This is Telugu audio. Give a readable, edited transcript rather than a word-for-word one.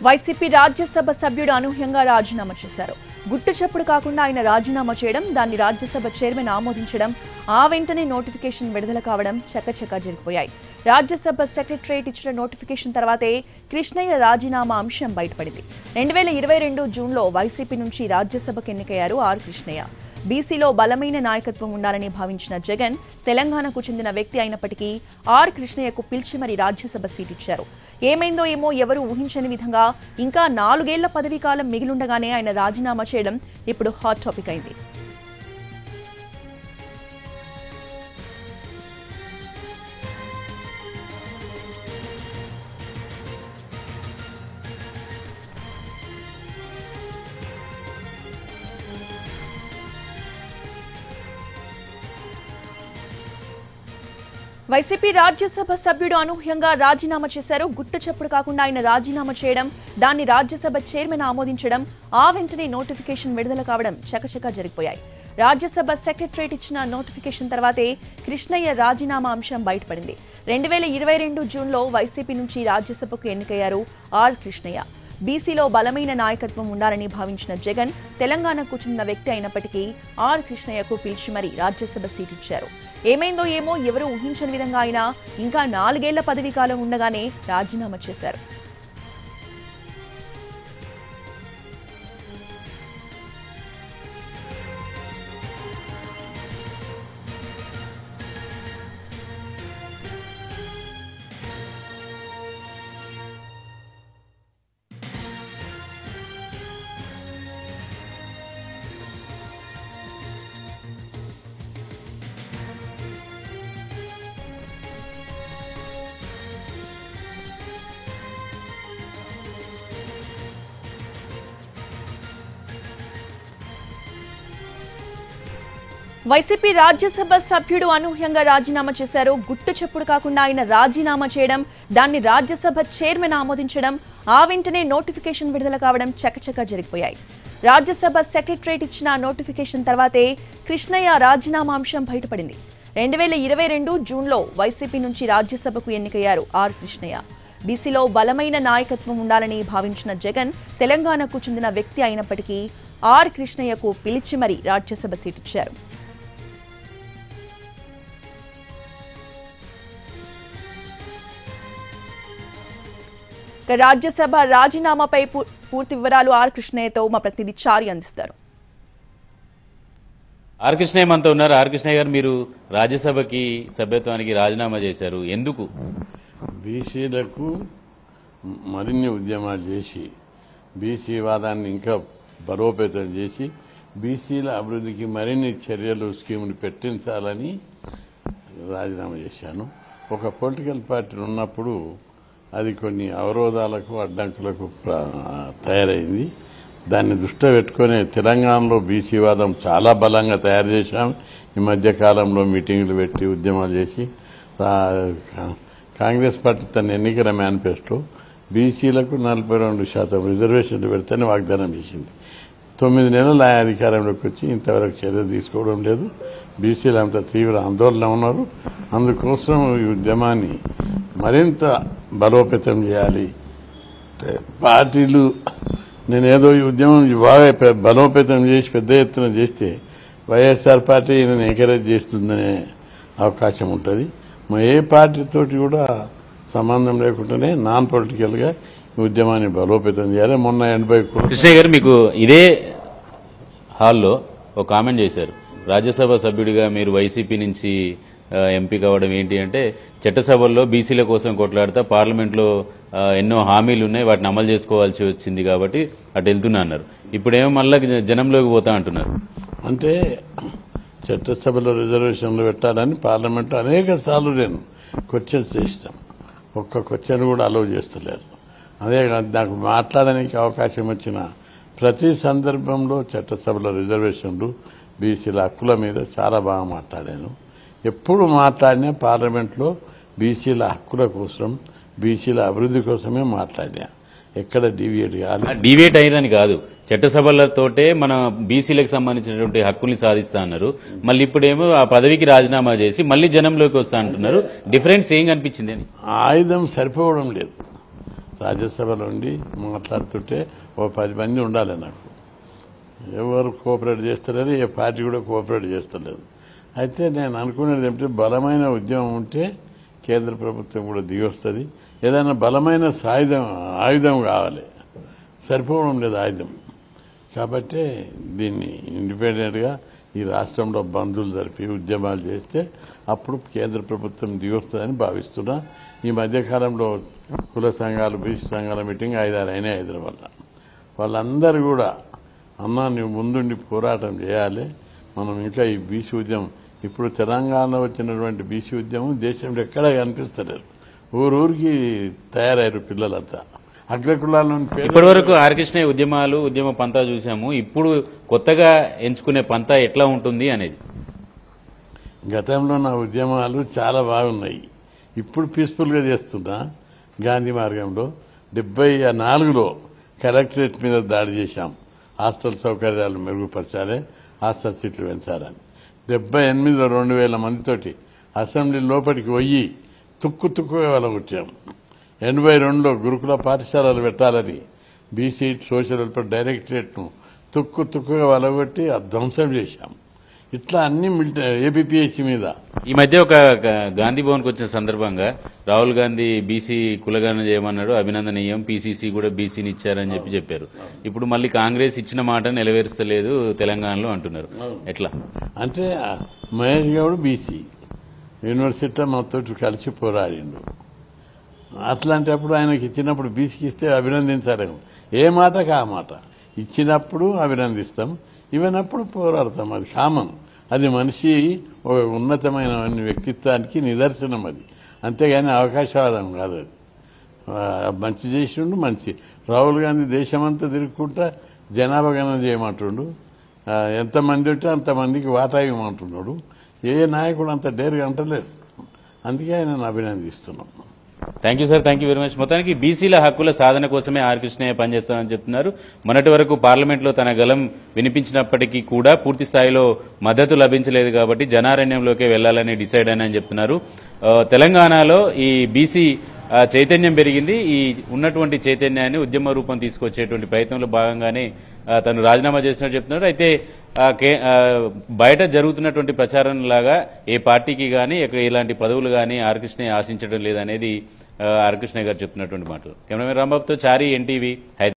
వైసీపీ రాజ్యసభ సభ్యుడు అనూహ్యంగా రాజీనామా చేశారు. గుట్టు చప్పుడు కాకుండా ఆయన రాజీనామా చేయడం, దాన్ని రాజ్యసభ చైర్మన్ ఆమోదించడం, ఆ వెంటనే నోటిఫికేషన్ విడుదల కావడం చకచకా జరిగిపోయాయి. రాజ్యసభ సెక్రటరేట్ ఇచ్చిన నోటిఫికేషన్ తర్వాతే కృష్ణయ్య రాజీనామా అంశం బయటపడింది. 2022 జూన్లో వైసీపీ నుంచి రాజ్యసభకు ఎన్నికయ్యారు ఆర్ కృష్ణయ్య. బీసీలో బలమైన నాయకత్వం ఉండాలని భావించిన జగన్ తెలంగాణకు చెందిన వ్యక్తి అయినప్పటికీ ఆర్ కృష్ణయ్యకు పిలిచి మరీ రాజ్యసభ సీట్ ఇచ్చారు. ఏమైందో ఏమో ఎవరూ ఊహించని విధంగా ఇంకా 4 ఏళ్ల పదవీకాలం మిగిలుండగానే ఆయన రాజీనామా చేయడం ఇప్పుడు హాట్ టాపిక్ అయింది. వైసీపీ రాజ్యసభ సభ్యుడు అనూహ్యంగా రాజీనామా చేశారు. గుట్టు చప్పుడు కాకుండా ఆయన రాజీనామా చేయడం, దాన్ని రాజ్యసభ చైర్మన్ ఆమోదించడం, ఆ వెంటనే నోటిఫికేషన్ విడుదల కావడం చకచకా జరిగిపోయాయి. రాజ్యసభ సెక్రటరేట్ ఇచ్చిన నోటిఫికేషన్ తర్వాతే కృష్ణయ్య రాజీనామా అంశం బయటపడింది. 2022 జూన్లో వైసీపీ నుంచి రాజ్యసభకు ఎన్నికయ్యారు ఆర్ కృష్ణయ్య. బీసీలో బలమైన నాయకత్వం ఉండాలని భావించిన జగన్ తెలంగాణకు చెందిన వ్యక్తి అయినప్పటికీ ఆర్ కృష్ణయ్యకు పిలిచి మరీ రాజ్యసభ సీట్ ఇచ్చారు. ఏమైందో ఏమో ఎవరూ ఊహించని విధంగా ఆయన ఇంకా 4 ఏళ్ల పదవీకాలం ఉండగానే రాజీనామా చేశారు. వైసీపీ రాజ్యసభ సభ్యుడు అనూహ్యంగా రాజీనామా చేశారు. గుట్టు చప్పుడు కాకుండా ఆయన రాజీనామా చేయడం, దాన్ని రాజ్యసభ చైర్మన్ ఆమోదించడం, ఆ వెంటనే నోటిఫికేషన్ విడుదల కావడం చకచకా జరిగిపోయాయి. రాజ్యసభ సెక్రటరేట్ ఇచ్చిన నోటిఫికేషన్ తర్వాతే కృష్ణయ్య రాజీనామా అంశం బయటపడింది. 2022 జూన్లో వైసీపీ నుంచి రాజ్యసభకు ఎన్నికయ్యారు ఆర్ కృష్ణయ్య. బీసీలో బలమైన నాయకత్వం ఉండాలని భావించిన జగన్ తెలంగాణకు చెందిన వ్యక్తి అయినప్పటికీ ఆర్ కృష్ణయ్యకు పిలిచి మరీ రాజ్యసభ సీట్ ఇచ్చారు. రాజ్యసభ రాజీనామాపై పూర్తి వివరాలు ఆర్ కృష్ణయ్యతో మా ప్రతినిధి చారి అందిస్తారు. ఆర్ కృష్ణయ్య మనతో ఉన్నారు. ఆర్ కృష్ణయ్య గారు, మీరు రాజ్యసభకి సభ్యత్వానికి రాజీనామా చేశారు, ఎందుకు? బీసీలకు మరిన్ని ఉద్యమాలు చేసి బీసీ వాదాన్ని ఇంకా బలోపేతం చేసి బీసీల అభివృద్ధికి మరిన్ని చర్యలు స్కీములు పెట్టించాలని రాజీనామా చేశాను. ఒక పొలిటికల్ పార్టీ ఉన్నప్పుడు అది కొన్ని అవరోధాలకు అడ్డంకులకు తయారైంది. దాన్ని దృష్టిలో పెట్టుకుని తెలంగాణలో బీసీ వాదం చాలా బలంగా తయారు చేశాం. ఈ మధ్యకాలంలో మీటింగులు పెట్టి ఉద్యమాలు చేసి కాంగ్రెస్ పార్టీ తన ఎన్నికల మేనిఫెస్టో బీసీలకు 42% రిజర్వేషన్లు పెడతానని వాగ్దానం చేసింది. 9 నెలలు ఆ అధికారంలోకి వచ్చి ఇంతవరకు చర్య తీసుకోవడం లేదు. బీసీలు అంత తీవ్ర ఆందోళన ఉన్నారు. అందుకోసం ఈ ఉద్యమాన్ని మరింత బలోపేతం చేయాలి. పార్టీలు నేనేదో ఈ ఉద్యమం బాగా బలోపేతం చేసి పెద్ద ఎత్తున చేస్తే వైఎస్ఆర్ పార్టీ నేను ఎంకరేజ్ చేస్తుందనే అవకాశం ఉంటుంది. ఏ పార్టీతోటి కూడా సంబంధం లేకుండానే నాన్ పొలిటికల్గా ఉద్యమాన్ని బలోపేతం చేయాలి. మొన్న 80 కృష్ణయ్య గారు, మీకు ఇదే హాల్లో ఒక కామెంట్ చేశారు. రాజ్యసభ సభ్యుడిగా మీరు వైసీపీ నుంచి ఎంపీ కావడం ఏంటి అంటే, చట్టసభల్లో బీసీల కోసం కొట్లాడతా పార్లమెంట్లో ఎన్నో హామీలు ఉన్నాయి, వాటిని అమలు చేసుకోవాల్సి వచ్చింది కాబట్టి అటు వెళ్తున్నా అన్నారు. ఇప్పుడేమో మళ్ళీ జనంలోకి పోతా అంటున్నారు. అంటే చట్టసభలో రిజర్వేషన్లు పెట్టాలని పార్లమెంట్లో అనేక సార్లు నేను క్వశ్చన్స్ చేస్తాం. ఒక్క క్వశ్చన్ కూడా అలౌ చేస్తలేరు. అదే నాకు మాట్లాడడానికి అవకాశం వచ్చిన ప్రతి సందర్భంలో చట్టసభలో రిజర్వేషన్లు బీసీల హక్కుల మీద చాలా బాగా మాట్లాడాను. ఎప్పుడు మాట్లాడినా పార్లమెంట్లో బీసీల హక్కుల కోసం, బీసీల అభివృద్ధి కోసమే మాట్లాడినా. ఎక్కడ డీవియేట్ కాదు. డీవియేట్ అయ్యారని కాదు, చట్టసభలతోటే మన బీసీలకు సంబంధించినటువంటి హక్కుల్ని సాధిస్తా అన్నారు. మళ్ళీ ఇప్పుడేమో ఆ పదవికి రాజీనామా చేసి మళ్ళీ జనంలోకి వస్తా అంటున్నారు. డిఫరెన్స్ ఏం కనిపించింది అని? ఆయుధం సరిపోవడం లేదు. రాజ్యసభలో ఉండి మాట్లాడుతుంటే ఓ 10 మంది ఉండాలి నాకు. ఎవరు కోఆపరేట్ చేస్తలేరు, ఏ పార్టీ కూడా కోఆపరేట్ చేస్తలేదు. అయితే నేను అనుకునేది ఏమిటంటే బలమైన ఉద్యమం ఉంటే కేంద్ర ప్రభుత్వం కూడా దిగొస్తుంది. ఏదైనా బలమైన ఆయుధం కావాలి, సరిపోవడం లేదు ఆయుధం. కాబట్టి దీన్ని ఇండిపెండెంట్గా ఈ రాష్ట్రంలో బంధువులు జరిపి ఉద్యమాలు చేస్తే అప్పుడు కేంద్ర ప్రభుత్వం దిగొస్తుందని భావిస్తున్నా. ఈ మధ్యకాలంలో కుల సంఘాలు, బీసీ సంఘాల మీటింగ్ 5-6 అయినాయి హైదరాబాద్లో. వాళ్ళందరూ కూడా అన్నా నువ్వు ముందుండి పోరాటం చేయాలి, మనం ఇంకా ఈ బీసీ ఉద్యమం ఇప్పుడు తెలంగాణలో వచ్చినటువంటి బీసీ ఉద్యమం దేశంలో ఎక్కడా కనిపిస్తలేదు. ఊరికి తయారయ్యారు పిల్లలంతా. అగ్రకులాల ఇప్పటి వరకు ఆర్కృష్ణయ్య ఉద్యమ పంతా చూసాము. ఇప్పుడు కొత్తగా ఎంచుకునే పంతా ఎట్లా ఉంటుంది అనేది. గతంలో నా ఉద్యమాలు చాలా బాగున్నాయి. ఇప్పుడు పీస్ఫుల్గా చేస్తున్నా. గాంధీ మార్గంలో 74లో కలెక్టరేట్ మీద దాడి చేశాం. హాస్టల్ సౌకర్యాలు మెరుగుపరచాలి, హాస్టల్ సీట్లు పెంచాలని. 78లో 2000 మందితోటి అసెంబ్లీ లోపలికి పోయి తుక్కుగా వెలగొట్టాం. 82లో గురుకుల పాఠశాలలు పెట్టాలని బీసీ సోషల్ వెల్ఫేర్ డైరెక్టరేట్ను తుక్కుగా వెలగొట్టి ధ్వంసం చేశాం. ఇట్లా అన్ని ఏపీపీఎస్సీ మీద. ఈ మధ్య ఒక గాంధీ భవన్కి వచ్చిన సందర్భంగా రాహుల్ గాంధీ బీసీ కులగణన చేయమన్నాడు, అభినందనీయం, పీసీసీ కూడా బీసీని ఇచ్చారని చెప్పారు. ఇప్పుడు మళ్ళీ కాంగ్రెస్ ఇచ్చిన మాట నెరవేర్చలేదు తెలంగాణలో అంటున్నారు. ఎట్లా అంటే మహేష్ గౌడ్ బీసీ యూనివర్సిటీలో మాతో కలిసి పోరాడిండు. అట్లాంటప్పుడు ఆయనకి ఇచ్చినప్పుడు బీసీకి ఇస్తే అభినందించాలేమో. ఏ మాటకు ఆ మాట ఇచ్చినప్పుడు అభినందిస్తాం, ఇవ్వనప్పుడు పోరాడతాం. అది కామన్. అది మనిషి ఒక ఉన్నతమైన వ్యక్తిత్వానికి నిదర్శనం. అది అంతేగాని అవకాశవాదం కాదు. అది మంచి చేసిండు. మంచి రాహుల్ గాంధీ దేశమంతా తిరుగుకుంటా జనాభా గణన చేయమంటుండు. ఎంతమంది ఉంటే అంతమందికి వాటా ఇవ్వమంటున్నాడు. ఏ నాయకుడు అంత డేరుగా అంటలేరు. అందుకే ఆయన అభినందిస్తున్నాం. Thank you sir, thank you very much. మొత్తానికి బీసీల హక్కుల సాధన కోసమే ఆర్కృష్ణయ్య పనిచేస్తానని చెప్తున్నారు. మొన్నటి వరకు పార్లమెంట్లో తన గలం వినిపించినప్పటికీ కూడా పూర్తి స్థాయిలో మద్దతు లభించలేదు కాబట్టి జనారణ్యంలోకే వెళ్లాలని డిసైడ్ అని చెప్తున్నారు. తెలంగాణలో ఈ బీసీ చైతన్యం పెరిగింది. ఈ ఉన్నటువంటి చైతన్యాన్ని ఉద్యమ రూపం తీసుకొచ్చేటువంటి ప్రయత్నంలో భాగంగానే తను రాజీనామా చేసినట్టు చెప్తున్నారు. అయితే బయట జరుగుతున్నటువంటి ప్రచారం లాగా ఏ పార్టీకి కానీ ఎక్కడ ఇలాంటి పదవులు కానీ ఆర్కృష్ణయ్య ఆశించడం లేదనేది ఆర్కృష్ణయ్య గారు చెప్తున్నటువంటి మాటలు. కెమెరామెన్ రాంబాబుతో చారి, ఎన్టీవీ, హైదరాబాద్.